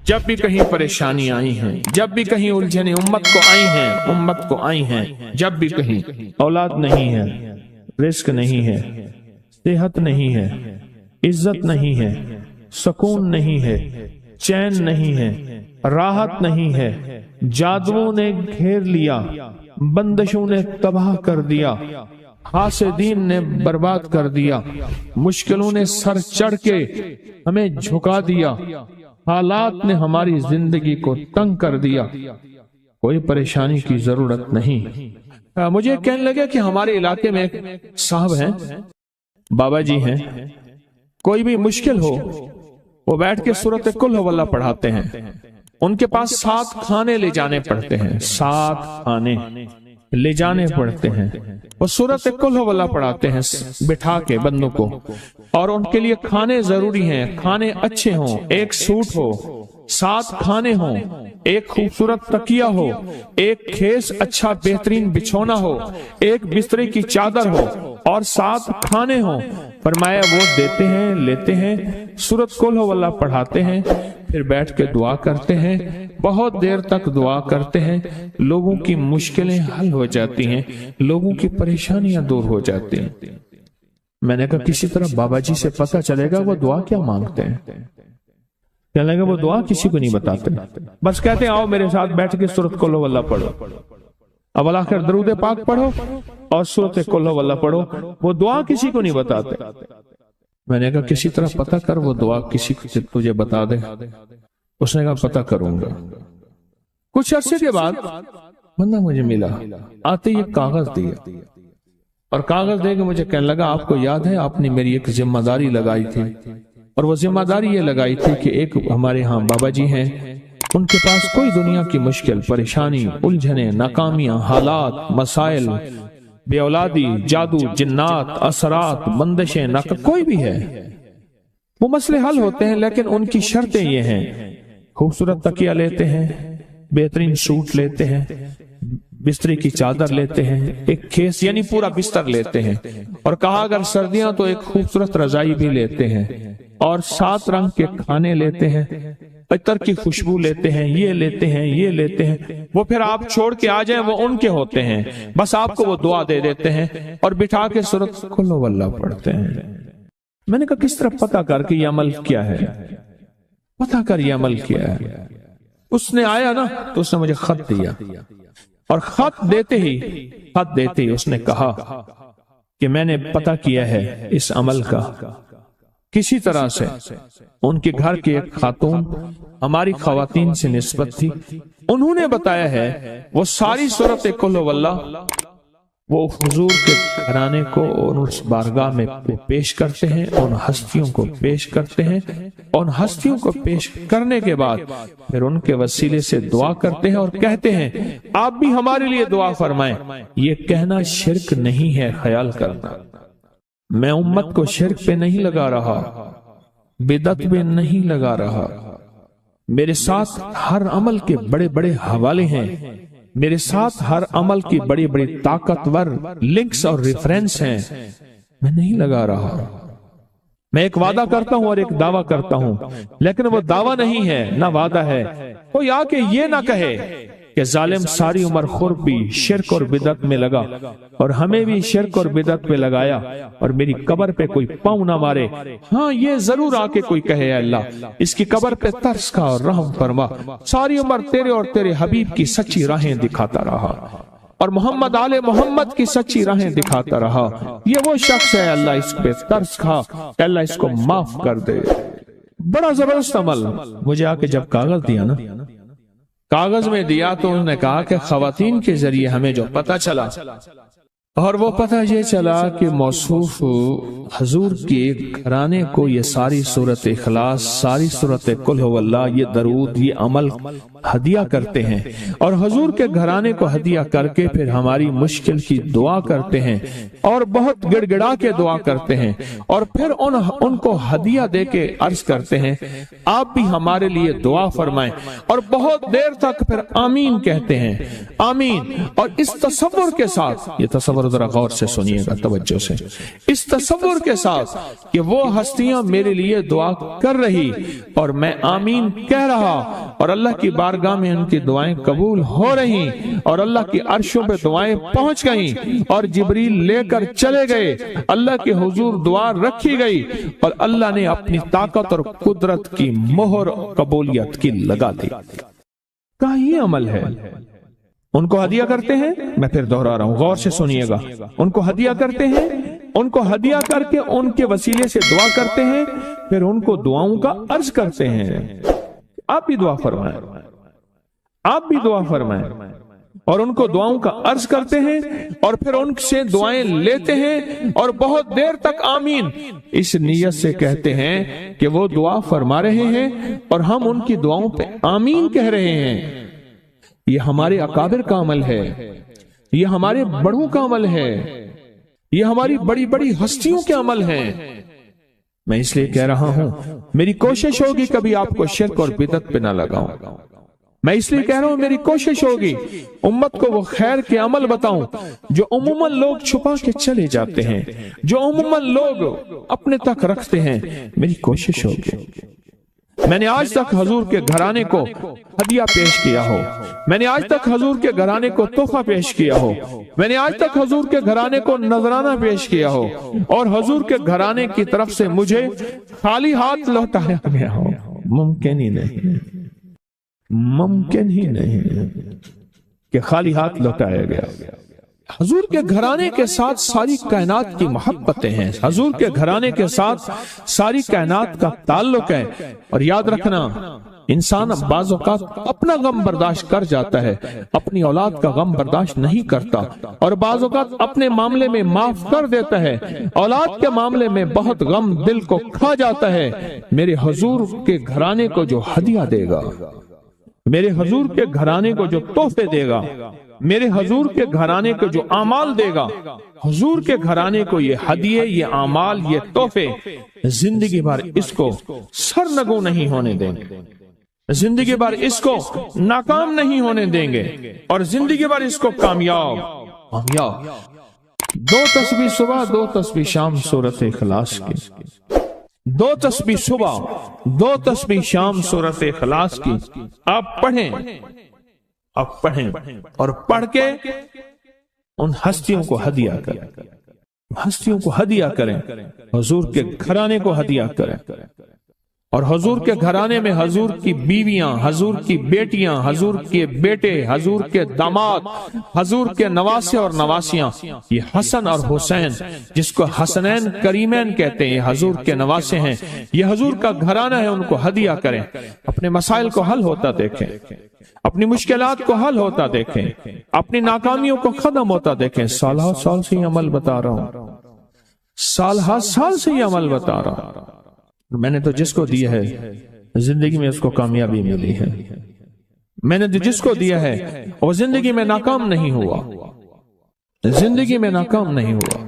جب بھی کہیں پریشانی آئی ہیں، جب بھی کہیں الجھنیں امت کو آئی ہیں، جب بھی کہیں اولاد نہیں ہے، رزق نہیں ہے، صحت نہیں ہے، عزت نہیں ہے، سکون نہیں ہے، چین نہیں ہے، راحت نہیں ہے، جادوؤں نے گھیر لیا، بندشوں نے تباہ کر دیا، حاسدین نے برباد کر دیا، مشکلوں نے سر چڑھ کے ہمیں جھکا دیا، حالات نے ہماری زندگی کو تنگ کر دیا، کوئی پریشانی کی ضرورت نہیں۔ مجھے کہنے لگے کہ ہمارے علاقے میں ایک صاحب ہیں، بابا جی ہیں، کوئی بھی مشکل ہو وہ بیٹھ کے سورۃ قل ہو اللہ پڑھاتے ہیں، ان کے پاس 7 کھانے لے جانے پڑتے ہیں، 7 کھانے لے جانے پڑتے ہیں، وہ سورۃ قل ہو اللہ پڑھاتے ہیں بٹھا کے بندوں کو، اور ان کے لیے کھانے ضروری ہیں، کھانے اچھے ہوں، ایک سوٹ ہو، 7 کھانے ہوں، ایک خوبصورت تکیہ ہو، ایک کھیس اچھا بہترین بچھونا ہو، ایک بسترے کی چادر ہو، اور 7 کھانے ہوں۔ فرمایا وہ دیتے ہیں، لیتے ہیں، سورۃ قل ہو اللہ پڑھاتے ہیں، پھر بیٹھ کے دعا کرتے ہیں، بہت دیر تک دعا کرتے ہیں، لوگوں کی مشکلیں حل ہو جاتی ہیں، لوگوں کی پریشانیاں دور ہو جاتی ہیں۔ میں نے کہا کسی طرح بابا جی سے پتہ چلے گا وہ دعا کیا مانگتے ہیں۔ کہنے لگا وہ دعا کسی کو نہیں بتاتے، بس کہتے ہیں آؤ میرے ساتھ بیٹھ کے سورۃ قل ہو اللہ پڑھو، اول آخر درود پاک پڑھو اور سورۃ قل ہو اللہ پڑھو، وہ دعا کسی کو نہیں بتاتے۔ میں نے کہا کسی طرح پتہ کر وہ دعا کسی کو تجھے بتا دے۔ اس نے کہا پتہ کروں گا۔ کچھ عرصے کے بعد بندہ مجھے ملا، آتے ہی ایک کاغذ دیا، اور کاغذ دے کے مجھے کہنے لگا آپ کو یاد ہے آپ نے میری ایک ذمہ داری لگائی تھی، اور وہ ذمہ داری یہ لگائی تھی کہ ایک ہمارے ہاں بابا جی ہیں، ان کے پاس کوئی دنیا کی مشکل، پریشانی، الجھنیں، ناکامیاں، حالات، مسائل، بے اولادی، جادو، جنات، اثرات، بندشیں، کوئی بھی ہے، وہ مسئلے حل ہوتے ہیں، لیکن ان کی شرطیں یہ ہیں، خوبصورت تکیہ لیتے ہیں، بہترین سوٹ لیتے ہیں، بستری کی چادر لیتے ہیں، ایک کھیس یعنی پورا بستر لیتے ہیں، اور کہا اگر سردیاں تو ایک خوبصورت رضائی بھی لیتے ہیں، اور 7 رنگ کے کھانے لیتے ہیں، عطر کی خوشبو لیتے ہیں، یہ لیتے ہیں، یہ لیتے ہیں، وہ پھر آپ چھوڑ کے آ جائیں وہ ان کے ہوتے ہیں، بس آپ کو وہ دعا دے دیتے ہیں اور بٹھا کے سورۃ قل ہو اللہ پڑھتے ہیں۔ میں نے کہا کس طرح پتہ کر کے یہ عمل کیا ہے، پتہ کر یہ عمل کیا ہے۔ اس نے آیا نا تو اس نے مجھے خط دیا، اور خط دیتے ہی اس نے کہا کہ میں نے پتہ کیا ہے اس عمل کا، کسی طرح سے ان کے گھر کے ایک خاتون ہماری خواتین سے نسبت تھی، انہوں نے بتایا ہے وہ ساری سورۃ قل ہو اللہ وہ حضور کے گھرانے کو اس بارگاہ میں پیش کرتے ہیں، ان ہستیوں کو پیش کرتے ہیں، اور ہستیوں کو پیش کرنے کے بعد پھر ان کے وسیلے سے دعا کرتے ہیں اور کہتے ہیں آپ بھی ہمارے لیے دعا فرمائیں۔ یہ کہنا شرک نہیں ہے، خیال کرنا، میں امت کو شرک پہ نہیں لگا رہا، بدعت پہ نہیں لگا رہا، میرے ساتھ ہر عمل کے بڑے بڑے حوالے ہیں، میرے ساتھ ہر عمل کی بڑی بڑی طاقتور لنکس اور ریفرنس ہیں، میں نہیں لگا رہا، میں ایک وعدہ کرتا ہوں اور ایک دعویٰ کرتا ہوں، لیکن وہ دعویٰ نہیں ہے نہ وعدہ ہے۔ کوئی آ کے یہ نہ کہے کہ ظالم ساری عمر خربی شرک اور بدعت میں لگا، اور ہمیں بھی شرک اور بدعت پہ لگایا، اور میری قبر پہ کوئی پاؤں نہ مارے۔ ہاں یہ ضرور آ کے کوئی کہے اے اللہ اس کی قبر پہ ترس کھا اور رحم فرما، ساری عمر تیرے اور تیرے حبیب کی سچی راہیں دکھاتا رہا، اور محمد آل محمد کی سچی راہیں دکھاتا رہا، یہ وہ شخص ہے اللہ اس پہ ترس کھا، اللہ اس کو معاف کر دے۔ بڑا زبردست عمل۔ مجھے آ کے جب کاغذ دیا نا، کاغذ میں دیا تو انہوں نے کہا کہ خواتین کے ذریعے ہمیں جو پتہ چلا، اور وہ پتہ یہ چلا کہ موصوف حضور کے گھرانے کو یہ ساری سورۃ اخلاص، ساری سورۃ قل ہو اللہ، یہ درود، یہ عمل ہدیہ کرتے ہیں، اور حضور کے گھرانے کو ہدیہ کر کے پھر ہماری مشکل کی دعا کرتے ہیں، اور بہت گڑ گڑا کے دعا کرتے ہیں، اور پھر ان کو ہدیہ دے کے عرض کرتے ہیں آپ بھی ہمارے لیے دعا فرمائیں، اور بہت دیر تک پھر آمین کہتے ہیں، آمین، اور اس تصور کے ساتھ، یہ تصور تصور ذرا غور سے سنیے گا، توجہ سے، اس تصور کے ساتھ کہ وہ ہستیاں میرے لیے دعا کر رہی اور میں آمین کہہ رہا اور اللہ کی بارگاہ میں ان کی دعائیں قبول ہو رہی اور اللہ کی عرشوں پہ دعائیں پہنچ گئیں اور جبریل لے کر چلے گئے، اللہ کے حضور دعا رکھی گئی اور اللہ نے اپنی طاقت اور قدرت کی مہر قبولیت کی لگا دی۔ کہا یہ عمل ہے۔ ان کو ہدیہ کرتے ہیں، میں پھر دوہرا رہا ہوں، غور سے سنیے گا، ان کو ہدیہ کرتے ہیں، ان کو ہدیہ کر کے ان کے وسیلے سے دعا کرتے ہیں، پھر ان کو دعاؤں کا عرض کرتے ہیں، آپ بھی دعا فرمائیں، آپ بھی دعا فرمائیں، اور ان کو دعاؤں کا عرض کرتے ہیں اور پھر ان سے دعائیں لیتے ہیں اور بہت دیر تک آمین اس نیت سے کہتے ہیں کہ وہ دعا فرما رہے ہیں اور ہم ان کی دعاؤں پہ آمین کہہ رہے ہیں۔ یہ ہمارے اکابر کا عمل ہے، یہ ہمارے بڑوں کا عمل ہے، یہ ہماری بڑی بڑی ہستیوں کے عمل ہیں۔ میں اس لیے کہہ رہا ہوں، میری کوشش ہوگی کبھی آپ کو شرک اور بدعت پہ نہ لگاؤں، میں اس لیے کہہ رہا ہوں میری کوشش ہوگی امت کو وہ خیر کے عمل بتاؤں جو عموماً لوگ چھپا کے چلے جاتے ہیں، جو عموماً لوگ اپنے تک رکھتے ہیں۔ میری کوشش ہوگی، میں نے آج تک حضور کے گھرانے کو ہدیہ پیش کیا ہو، میں نے آج تک حضور کے گھرانے کو تحفہ پیش کیا ہو، میں نے آج تک حضور کے گھرانے کو نذرانہ پیش کیا ہو اور حضور کے گھرانے کی طرف سے مجھے خالی ہاتھ لوٹایا گیا ہو۔ ممکن ہی نہیں، ممکن ہی نہیں کہ خالی ہاتھ لوٹایا گیا۔ حضور کے گھرانے کے ساتھ ساری کائنات کی محبتیں ہیں، حضور کے گھرانے کے ساتھ ساری کائنات کا تعلق ہے۔ اور یاد رکھنا، انسان بعض اوقات اپنا غم برداشت کر جاتا ہے، اپنی اولاد کا غم برداشت نہیں کرتا، اور بعض اوقات اپنے معاملے میں معاف کر دیتا ہے، اولاد کے معاملے میں بہت غم دل کو کھا جاتا ہے۔ میرے حضور کے گھرانے کو جو ہدیہ دے گا، میرے حضور کے گھرانے کو جو تحفے دے گا، میرے حضور کے گھرانے کو جو اعمال دے گا، حضور کے گھرانے کو یہ ہدیے، یہ اعمال، یہ تحفے زندگی بھر اس کو سرنگوں نہیں ہونے دیں گے، زندگی بھر اس کو ناکام نہیں ہونے دیں گے، اور زندگی بھر اس کو کامیاب۔ 2 تسبیح صبح، 2 تسبیح شام سورۃ اخلاص کی، 2 تسبیح صبح، 2 تسبیح شام سورۃ اخلاص کی آپ پڑھیں، آپ پڑھیں اور پڑھ کے ان ہستیوں کو ہدیہ کریں، ہستیوں کو ہدیہ کریں، حضور کے گھرانے کو ہدیہ کریں، اور حضور کے گھرانے میں حضور کی بیویاں، حضور کی بیٹیاں، حضور کے بیٹے، حضور کے داماد، حضور کے نواسے اور نواسیاں، یہ حسن اور حسین جس کو حسنین کریمین کہتے ہیں، یہ حضور کے نواسے ہیں، یہ حضور کا گھرانہ ہے، ان کو ہدیہ کریں، اپنے مسائل کو حل ہوتا دیکھیں، اپنی مشکلات کو حل ہوتا دیکھیں، اپنی ناکامیوں کو ختم ہوتا دیکھیں۔ سالہ سال سے یہ عمل بتا رہا ہوں، سالہ سال سے یہ عمل بتا رہا ہوں، میں نے تو جس کو دیا ہے زندگی میں اس کو کامیابی ملی ہے، میں نے جس کو دیا ہے وہ زندگی میں ناکام نہیں ہوا، زندگی میں ناکام نہیں ہوا۔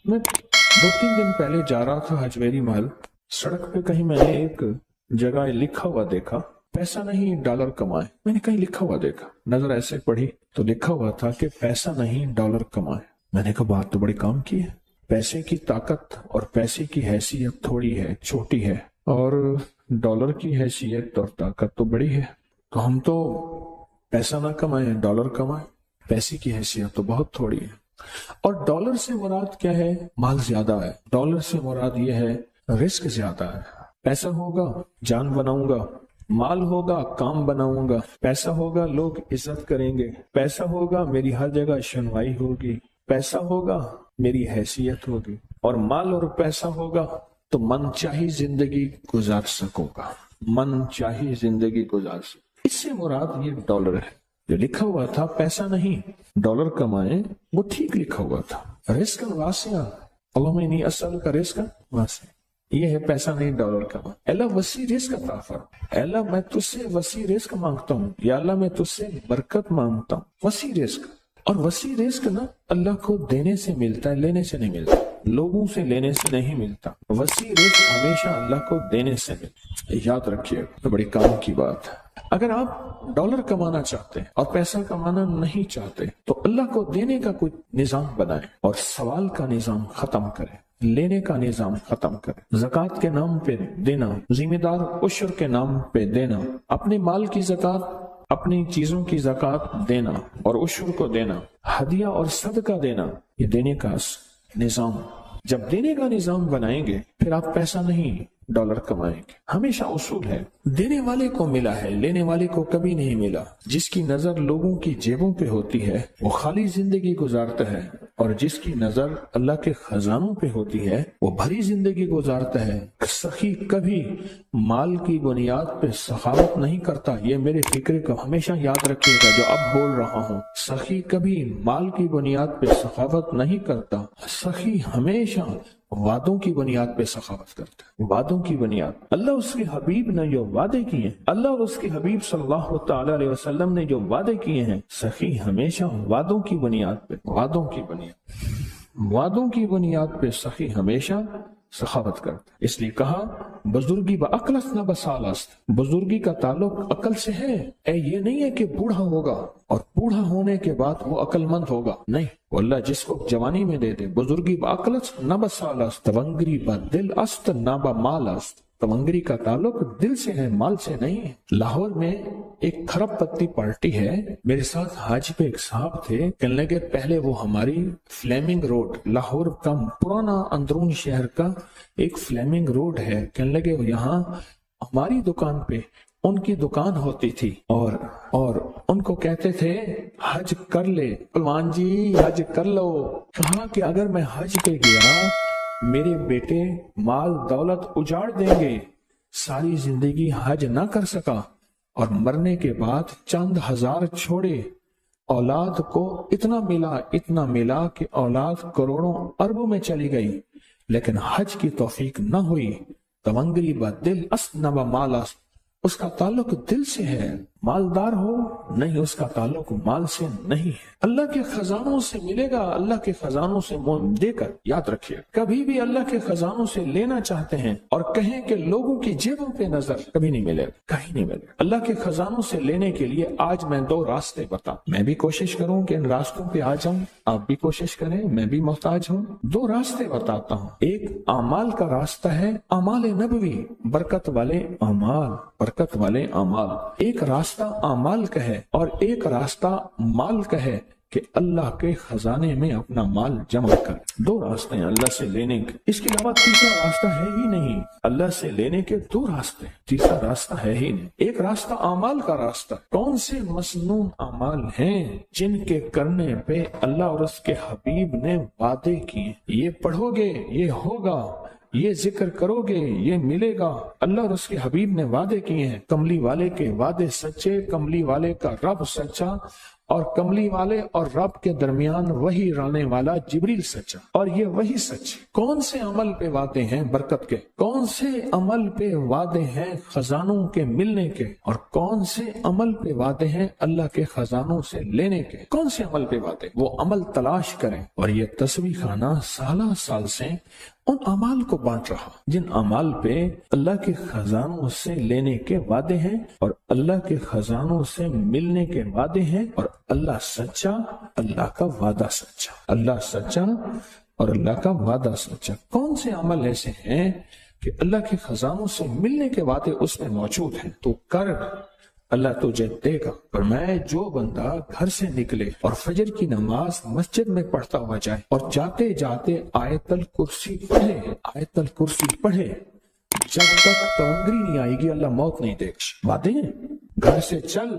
میں 2-3 دن پہلے جا رہا تھا حجویری محل، سڑک پہ کہیں میں نے ایک جگہ لکھا ہوا دیکھا، پیسہ نہیں ڈالر کمائے۔ میں نے کہیں لکھا ہوا دیکھا، نظر ایسے پڑھی تو لکھا ہوا تھا کہ پیسہ نہیں ڈالر کمائے۔ میں نے کہا بات تو بڑی کام کی ہے، پیسے کی طاقت اور پیسے کی حیثیت تھوڑی ہے، چھوٹی ہے، اور ڈالر کی حیثیت اور طاقت تو بڑی ہے، تو ہم تو پیسہ نہ کمائیں، ڈالر کمائیں۔ پیسے کی حیثیت تو بہت تھوڑی ہے، اور ڈالر سے مراد کیا ہے؟ مال زیادہ ہے، ڈالر سے مراد یہ ہے رزق زیادہ ہے۔ پیسہ ہوگا جان بناؤں گا، مال ہوگا کام بناؤں گا، پیسہ ہوگا لوگ عزت کریں گے، پیسہ ہوگا میری ہر جگہ شنوائی ہوگی، پیسہ ہوگا میری حیثیت ہوگی، اور مال اور پیسہ ہوگا تو من چاہی زندگی گزار سکوں گا، من چاہی زندگی گزار سکوں۔ اس سے مراد یہ ڈالر ہے۔ جو لکھا ہوا تھا پیسہ نہیں ڈالر کمائیں، وہ ٹھیک لکھا ہوا تھا۔ رزق واسع، اللہم انی اسألک رزق واسع، یہ ہے پیسہ نہیں ڈالر کما۔ اللہ وسیع رزق عطا فرما، اللہ میں تجھ سے وسیع رزق مانگتا ہوں، یا اللہ میں تجھ سے برکت مانگتا ہوں، وسیع رزق۔ اور وسیع رزق نا اللہ کو دینے سے ملتا ہے، لینے سے نہیں ملتا، لوگوں سے لینے سے نہیں ملتا، وسیع رزق ہمیشہ اللہ کو دینے سے ملتا۔ یاد رکھیے، بڑی کام کی بات ہے۔ اگر آپ ڈالر کمانا چاہتے ہیں اور پیسہ کمانا نہیں چاہتے تو اللہ کو دینے کا کوئی نظام بنائیں اور سوال کا نظام ختم کریں، لینے کا نظام ختم کریں، زکوٰۃ کے نام پہ دینا، ذمہ دار عشر کے نام پہ دینا، اپنے مال کی زکوٰۃ، اپنی چیزوں کی زکوٰۃ دینا اور عشر کو دینا، ہدیہ اور صدقہ دینا، یہ دینے کا نظام۔ جب دینے کا نظام بنائیں گے پھر آپ پیسہ نہیں ڈالر کمائیں گے۔ ہمیشہ اصول ہے دینے والے کو ملا ہے، لینے والے کو کبھی نہیں ملا۔ جس کی نظر لوگوں کی جیبوں پہ ہوتی ہے وہ خالی زندگی گزارتا ہے، اور جس کی نظر اللہ کے خزانوں پہ ہوتی ہے وہ بھری زندگی گزارتا ہے۔ سخی کبھی مال کی بنیاد پہ سخاوت نہیں کرتا، یہ میرے فکر کو ہمیشہ یاد رکھیے گا جو اب بول رہا ہوں۔ سخی کبھی مال کی بنیاد پہ سخاوت نہیں کرتا، سخی ہمیشہ وعدوں کی بنیاد پہ سخاوت کرتا ہے، وعدوں کی بنیاد۔ اللہ اس کے حبیب نے جو وعدے کیے، اللہ اور اس کے حبیب صلی اللہ تعالی علیہ وسلم نے جو وعدے کیے ہیں، سخی ہمیشہ وعدوں کی بنیاد پہ، وعدوں کی بنیاد پہ سخی ہمیشہ سخاوت کرتا ہے۔ اس لیے کہا بزرگی با عقلست نہ بسالست، بزرگی کا تعلق عقل سے ہے۔ یہ نہیں ہے کہ بوڑھا ہوگا اور بوڑھا ہونے کے بعد وہ عقل مند ہوگا، نہیں، وہ اللہ جس کو جوانی میں دے دے۔ بزرگی با عقلست نہ بسالست، تونگری با دل است نہ با مال است، تونگری کا تعلق دل سے ہے، مال سے نہیں ہے۔ لاہور میں ایک کھرب پتی پارٹی ہے، میرے ساتھ حاج پہ ایک صاحب تھے، کہنے لگے پہلے وہ ہماری فلیمنگ روڈ، لاہور کا پرانا اندرون شہر کا ایک فلیمنگ روڈ ہے، کہنے لگے یہاں ہماری دکان پہ ان کی دکان ہوتی تھی اور ان کو کہتے تھے حج کر لے پلوان جی، حج کر لو۔ کہا کہ اگر میں حج پہ گیا میرے بیٹے مال دولت اجاڑ دیں گے، ساری زندگی حج نہ کر سکا اور مرنے کے بعد چند ہزار چھوڑے، اولاد کو اتنا ملا کہ اولاد کروڑوں اربوں میں چلی گئی، لیکن حج کی توفیق نہ ہوئی۔ تونگری با دل است نہ با مال است، اس کا تعلق دل سے ہے، مالدار ہو نہیں، اس کا تعلق مال سے نہیں ہے۔ اللہ کے خزانوں سے ملے گا، اللہ کے خزانوں سے دے کر یاد رکھیے، کبھی بھی اللہ کے خزانوں سے لینا چاہتے ہیں اور کہیں کہ لوگوں کی جیبوں پہ نظر، کبھی نہیں ملے گا، کہیں نہیں ملے گا۔ اللہ کے خزانوں سے لینے کے لیے آج میں 2 راستے میں بھی کوشش کروں کہ ان راستوں پہ آ جاؤں، آپ بھی کوشش کریں، میں بھی محتاج ہوں۔ 2 راستے بتاتا ہوں، ایک اعمال کا راستہ ہے، اعمال نبوی، برکت والے اعمال، ایک راستہ اعمال کا ہے اور ایک راستہ مال کا ہے کہ اللہ کے خزانے میں اپنا مال جمع کر۔ 2 راستے ہیں اللہ سے لینے کے، اس کے علاوہ تیسرا راستہ ہے ہی نہیں۔ اللہ سے لینے کے 2 راستے، تیسرا راستہ ہے ہی نہیں۔ ایک راستہ اعمال کا راستہ، کون سے مسنون اعمال ہیں جن کے کرنے پہ اللہ اور اس کے حبیب نے وعدے کیے، یہ پڑھو گے یہ ہوگا، یہ ذکر کرو گے یہ ملے گا۔ اللہ اور اس کے حبیب نے وعدے کیے ہیں، کملی والے کے وعدے سچے، کملی والے کا رب سچا، اور کملی والے اور رب کے درمیان وہی رانے والا جبریل سچا، اور یہ وہی سچ۔ کون سے عمل پہ وعدے ہیں برکت کے، کون سے عمل پہ وعدے ہیں خزانوں کے ملنے کے، اور کون سے عمل پہ وعدے ہیں اللہ کے خزانوں سے لینے کے؟ کون سے عمل پہ وعدے؟ وہ عمل تلاش کریں۔ اور یہ تصویح خانہ سال سے ان اعمال کو بانٹ رہا جن اعمال پہ اللہ کے خزانوں سے لینے کے وعدے ہیں اور اللہ کے خزانوں سے ملنے کے وعدے ہیں، اور اللہ سچا، اللہ کا وعدہ سچا، اللہ سچا اور اللہ کا وعدہ سچا۔ کون سے عمل ایسے ہیں کہ اللہ کے خزانوں سے ملنے کے وعدے اس میں موجود ہیں؟ تو کر، اللہ تجھے دے گا۔ اور میں جو بندہ گھر سے نکلے اور فجر کی نماز مسجد میں پڑھتا ہوا جائے اور جاتے جاتے آیت الکرسی پڑھے، جب تک تونگری نہیں آئے گی اللہ موت نہیں دے گا۔ وعدے ہیں، گھر سے چل،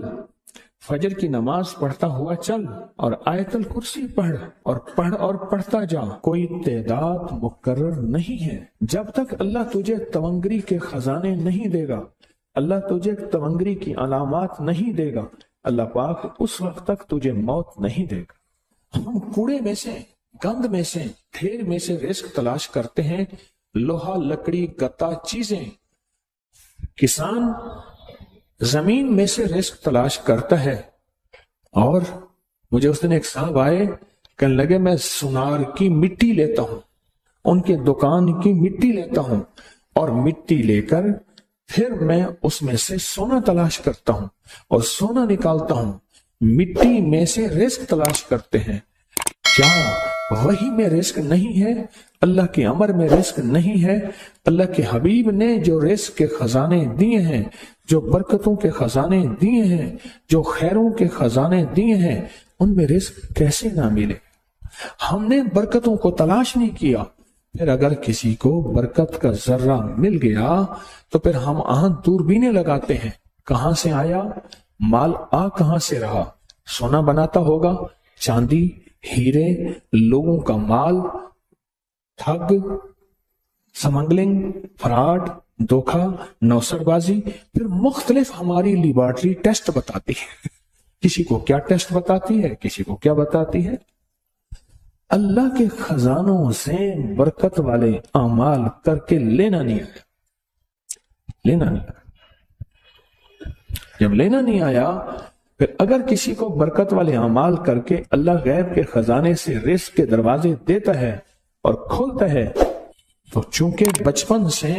فجر کی نماز پڑھتا ہوا چل اور آیت الکرسی پڑھ اور پڑھتا جا، کوئی تعداد مقرر نہیں ہے۔ جب تک اللہ تجھے تونگری کے خزانے نہیں دے گا، اللہ تجھے تونگری کی علامات نہیں دے گا، اللہ پاک اس وقت تک تجھے موت نہیں دے گا۔ ہم کوڑے میں سے، گند میں سے، ڈھیر میں سے رزق تلاش کرتے ہیں، لوہا، لکڑی، گتا چیزیں۔ کسان زمین میں سے رزق تلاش کرتا ہے، اور مجھے اس دن ایک صاحب آئے، کہنے لگے میں سونار کی مٹی لیتا ہوں، ان کے دکان کی مٹی لیتا ہوں، اور مٹی لے کر پھر میں اس میں سے سونا تلاش کرتا ہوں اور سونا نکالتا ہوں، مٹی میں سے رزق تلاش کرتے ہیں۔ کیا وہی میں رزق نہیں ہے؟ اللہ کے امر میں رزق نہیں ہے؟ اللہ کے حبیب نے جو رزق کے خزانے دیے ہیں، جو برکتوں کے خزانے دیے ہیں، جو خیروں کے خزانے دیے ہیں، ان میں رزق کیسے نہ ملے؟ ہم نے برکتوں کو تلاش نہیں کیا۔ پھر اگر کسی کو برکت کا ذرہ مل گیا تو پھر ہم دوربینیں لگاتے ہیں، کہاں سے آیا مال، کہاں سے رہا؟ سونا بناتا ہوگا، چاندی، ہیرے، لوگوں کا مال، ٹھگ، سمگلنگ، فراڈ، دھوکہ، نوسر بازی۔ پھر مختلف ہماری لیبارٹری ٹیسٹ بتاتی ہے، کسی کو کیا ٹیسٹ بتاتی ہے، کسی کو کیا بتاتی ہے۔ اللہ کے خزانوں سے برکت والے اعمال کر کے لینا نہیں آیا، لینا نہیں آیا۔ جب لینا نہیں آیا، پھر اگر کسی کو برکت والے اعمال کر کے اللہ غیب کے خزانے سے رزق کے دروازے دیتا ہے اور کھولتا ہے، تو چونکہ بچپن سے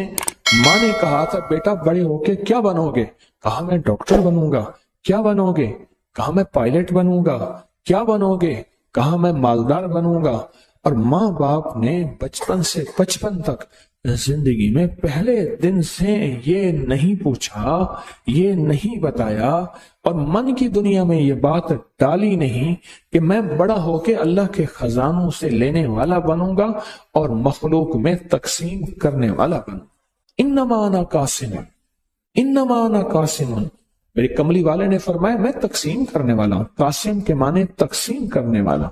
ماں نے کہا تھا بیٹا بڑے ہو کے کیا بنو گے، کہا میں ڈاکٹر بنوں گا۔ کیا بنو گے؟ کہا میں پائلٹ بنوں گا۔ کیا بنو گے؟ کہا میں مالدار بنوں گا۔ اور ماں باپ نے بچپن سے بچپن تک زندگی میں پہلے دن سے یہ نہیں پوچھا، یہ نہیں بتایا، اور من کی دنیا میں یہ بات ڈالی نہیں کہ میں بڑا ہو کے اللہ کے خزانوں سے لینے والا بنوں گا اور مخلوق میں تقسیم کرنے والا بنوں۔ انما انا قاسم، انما انا قاسم، میرے کملی والے نے فرمایا میں تقسیم کرنے والا ہوں۔ قاسم کے معنی تقسیم کرنے والا۔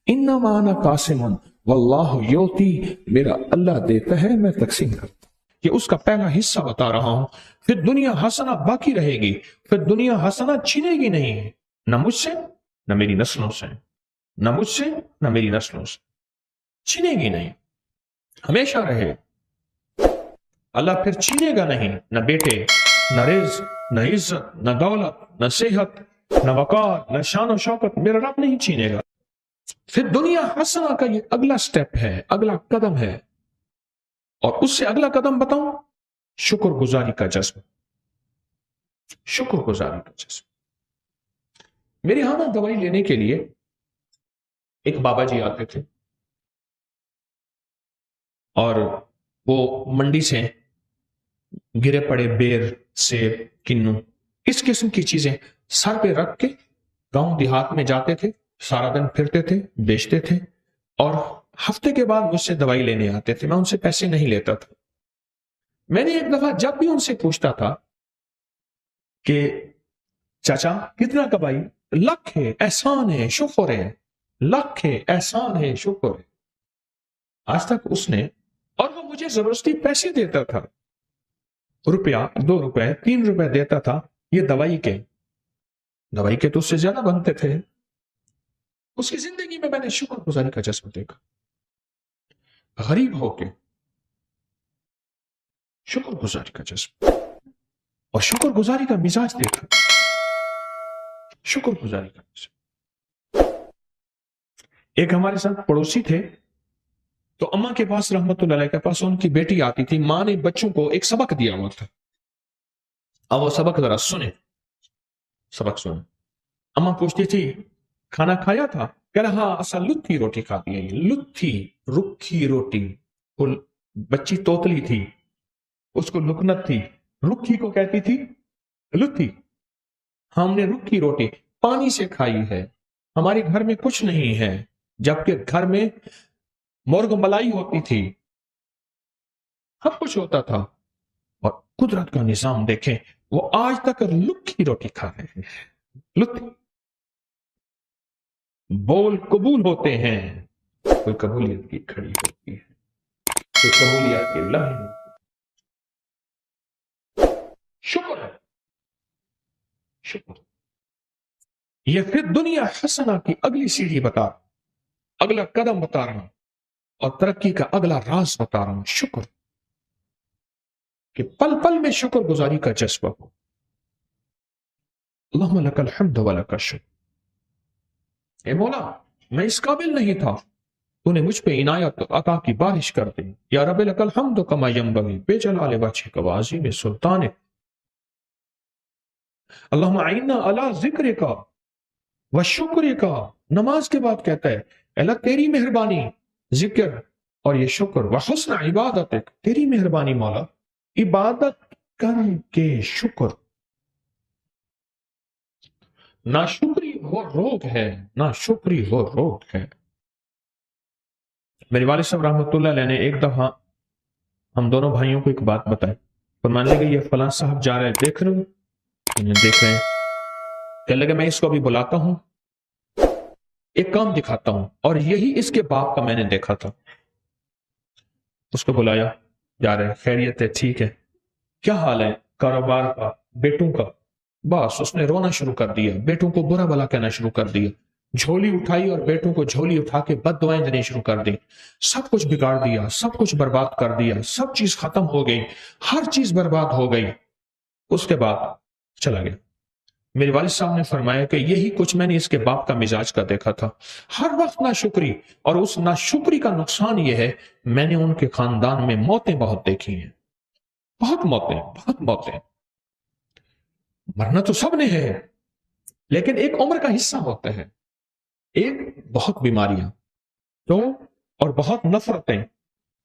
انما انا قاسم واللہ یوتی، میرا اللہ دیتا ہے، میں تقسیم کرتا ہوں۔ یہ اس کا پہلا حصہ بتا رہا ہوں۔ پھر دنیا حسنہ باقی رہے گی، پھر دنیا حسنہ چھینے گی نہیں، نہ مجھ سے نہ میری نسلوں سے، نہ مجھ سے نہ میری نسلوں سے، چھینے گی نہیں، ہمیشہ رہے۔ اللہ پھر چھینے گا نہیں، نہ بیٹے، نہ رزق، نہ عزت، نہ دولت، نہ صحت، نہ وقار، نہ شان و شوکت، میرا رب نہیں چھینے گا۔ پھر دنیا حسنہ کا یہ اگلا سٹیپ ہے، اگلا قدم ہے، اور اس سے اگلا قدم بتاؤں، شکر گزاری کا جذبہ، شکر گزاری کا جذبہ۔ میرے ہاں نا دوائی لینے کے لیے ایک بابا جی آتے تھے، اور وہ منڈی سے گرے پڑے بیر، سیب، کنو، اس قسم کی چیزیں سر پہ رکھ کے گاؤں دیہات میں جاتے تھے، سارا دن پھرتے تھے، بیچتے تھے، اور ہفتے کے بعد مجھ سے دوائی لینے آتے تھے۔ میں ان سے پیسے نہیں لیتا تھا۔ میں نے ایک دفعہ جب بھی ان سے پوچھتا تھا کہ چاچا کتنا کمائی، لاکھ ہے، احسان ہے، شکر ہے، لاکھ ہے، احسان ہے، شکر ہے۔ آج تک اس نے، اور وہ مجھے زبردستی پیسے دیتا تھا، روپیہ، 2 روپے، 3 روپے دیتا تھا، یہ دوائی کے تو اس سے زیادہ بنتے تھے۔ اس کی زندگی میں نے شکر گزاری کا جذبہ دیکھا، غریب ہو کے شکر گزاری کا جذبہ، اور شکر گزاری کا مزاج دیکھا، شکر گزاری کا مزاج۔ ایک ہمارے ساتھ پڑوسی تھے، تو اماں کے پاس رحمت اللہ علیہ کے پاس ان کی بیٹی آتی تھی، ماں نے بچوں کو ایک سبق دیا ہوا تھا، اب وہ سبق ذرا سنیں، سبق سنیں۔ اماں پوچھتی تھی کھانا کھایا تھا؟ کہہ رہا اصل لتھی روٹی کھاتی ہے، لتھی، رکھی روٹی۔ وہ بچی توتلی تھی، اس کو لکنت تھی، رکھی کو کہتی تھی لتھی۔ ہم نے رکھی روٹی پانی سے کھائی ہے، ہمارے گھر میں کچھ نہیں ہے، جبکہ گھر میں مرغ ملائی ہوتی تھی، سب کچھ ہوتا تھا، اور قدرت کا نظام دیکھیں، وہ آج تک لکھی روٹی کھا رہے ہیں، لتھی۔ بول قبول ہوتے ہیں، کوئی قبولیت کی کھڑی ہوتی ہے، کوئی قبولیت کی لمحے۔ شکر ہے، شکر۔ یہ پھر دنیا حسنہ کی اگلی سیڑھی بتا، اگلا قدم بتا رہا ہوں، اور ترقی کا اگلا راز بتا رہا ہوں، شکر، کہ پل پل میں شکر گزاری کا جذبہ ہو۔ اللہم لک الحمد ولک الشکر۔ اے مولا، میں اس قابل نہیں تھا، تو نے مجھ پہ عنایت عطا کی بارش کر دی۔ یا رب لک الحمد کما ینبغی بجلال وجہک وعظیم سلطانک اللہم اعنا علی ذکر کا و شکر کا، نماز کے بعد کہتا ہے اللہ تیری مہربانی، ذکر اور یہ شکر، و حسن عبادت، تیری مہربانی مولا، عبادت کر کے شکر۔ ناشکری وہ روگ ہے، ناشکری وہ روگ ہے۔ میرے والد صاحب رحمۃ اللہ علیہ نے ایک دفعہ ہم دونوں بھائیوں کو ایک بات بتائی، فرمانے لگے یہ فلاں صاحب جا رہے ہیں، دیکھ رہے ہو؟ انہیں دیکھ رہے ہیں۔ کہنے لگے میں اس کو ابھی بلاتا ہوں، ایک کام دکھاتا ہوں، اور یہی اس کے باپ کا میں نے دیکھا تھا۔ اس کو بلایا، جا رہے ہیں، خیریت ہے، ٹھیک ہے، کیا حال ہے؟ کاروبار کا، بیٹوں کا۔ بس اس نے رونا شروع کر دیا، بیٹوں کو برا بلا کہنا شروع کر دیا، جھولی اٹھائی اور بیٹوں کو جھولی اٹھا کے بد دعائیں دینے شروع کر دی، سب کچھ بگاڑ دیا، سب کچھ برباد کر دیا، سب چیز ختم ہو گئی، ہر چیز برباد ہو گئی۔ اس کے بعد چلا گیا۔ میرے والد صاحب نے فرمایا کہ یہی کچھ میں نے اس کے باپ کا مزاج کا دیکھا تھا، ہر وقت ناشکری، اور اس ناشکری کا نقصان یہ ہے میں نے ان کے خاندان میں موتیں بہت دیکھی ہیں، بہت موتیں، بہت موتیں۔ مرنا تو سب نے ہے، لیکن ایک عمر کا حصہ ہوتا ہے، ایک بہت بیماریاں، تو اور بہت نفرتیں،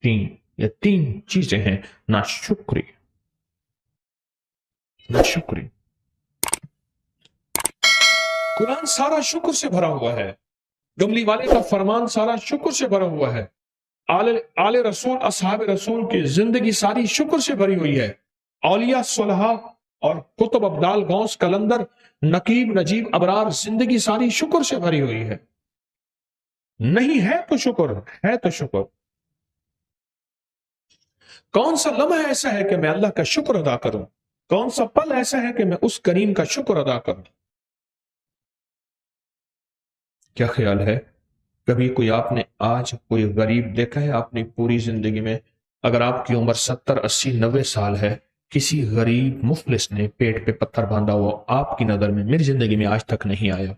یہ تین چیزیں ہیں، ناشکری، ناشکری۔ قرآن سارا شکر سے بھرا ہوا ہے، گملی والے کا فرمان سارا شکر سے بھرا ہوا ہے، آل رسول، اصحاب رسول کی زندگی ساری شکر سے بھری ہوئی ہے، اولیاء صلحاء اور کتب ابدال غوث کلندر نقیب نجیب ابرار زندگی ساری شکر سے بھری ہوئی ہے۔ نہیں ہے تو شکر، ہے تو شکر۔ کون سا لمحہ ایسا ہے کہ میں اللہ کا شکر ادا کروں؟ کون سا پل ایسا ہے کہ میں اس کریم کا شکر ادا کروں؟ کیا خیال ہے کبھی کوئی آپ نے آج کوئی غریب دیکھا ہے اپنی پوری زندگی میں؟ اگر آپ کی عمر 70 80 90 سال ہے، کسی غریب مفلس نے پیٹ پہ پتھر باندھا ہوا آپ کی نظر میں، میری زندگی میں آج تک نہیں آیا؟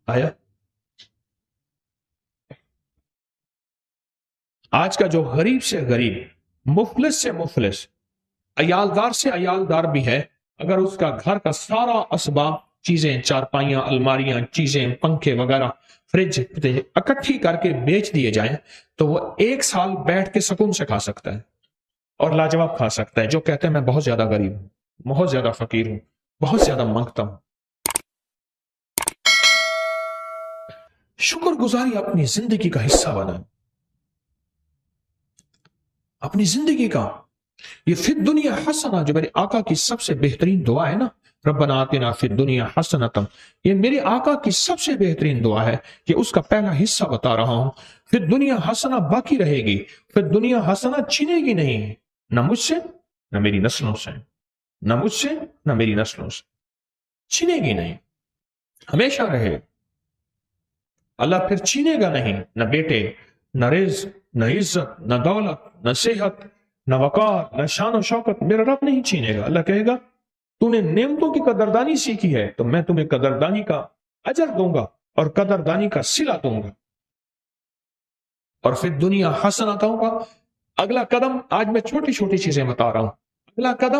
آیا؟ آج کا جو غریب سے غریب، مفلس سے مفلس، عیالدار سے عیالدار بھی ہے، اگر اس کا گھر کا سارا اسباب، چیزیں، چارپائیاں، الماریاں، چیزیں، پنکھے وغیرہ، فریج اکٹھی کر کے بیچ دیے جائیں تو وہ 1 سال بیٹھ کے سکون سے کھا سکتا ہے اور لاجواب کھا سکتا ہے، جو کہتے ہیں میں بہت زیادہ غریب ہوں، بہت زیادہ فقیر ہوں، بہت زیادہ مانگتا ہوں۔ شکر گزاری اپنی زندگی کا حصہ بنا، اپنی زندگی کا۔ یہ فی الدنیا حسنہ جو میرے آقا کی سب سے بہترین دعا ہے نا، ربنا آتنا فی الدنیا حسنۃ، یہ میرے آقا کی سب سے بہترین دعا ہے کہ اس کا پہلا حصہ بتا رہا ہوں۔ فی الدنیا حسنہ باقی رہے گی، فی الدنیا حسنہ چھنے گی نہیں، نہ مجھ سے نہ میری نسلوں سے، نہ مجھ سے نہ میری نسلوں سے، چھنے گی نہیں، ہمیشہ رہے۔ اللہ پھر چھینے گا نہیں، نہ بیٹے، نہ رزق، نہ عزت، نہ دولت، نہ صحت، نہ وقار، نہ شان و شوکت، میرا رب نہیں چھینے گا۔ اللہ کہے گا تو نے نعمتوں کی قدردانی سیکھی ہے تو میں تمہیں قدردانی کا اجر دوں گا اور قدردانی کا صلہ دوں گا۔ اور پھر دنیا حسنہ دوں گا۔ اگلا قدم، آج میں چھوٹی چھوٹی چیزیں بتا رہا ہوں، اگلا قدم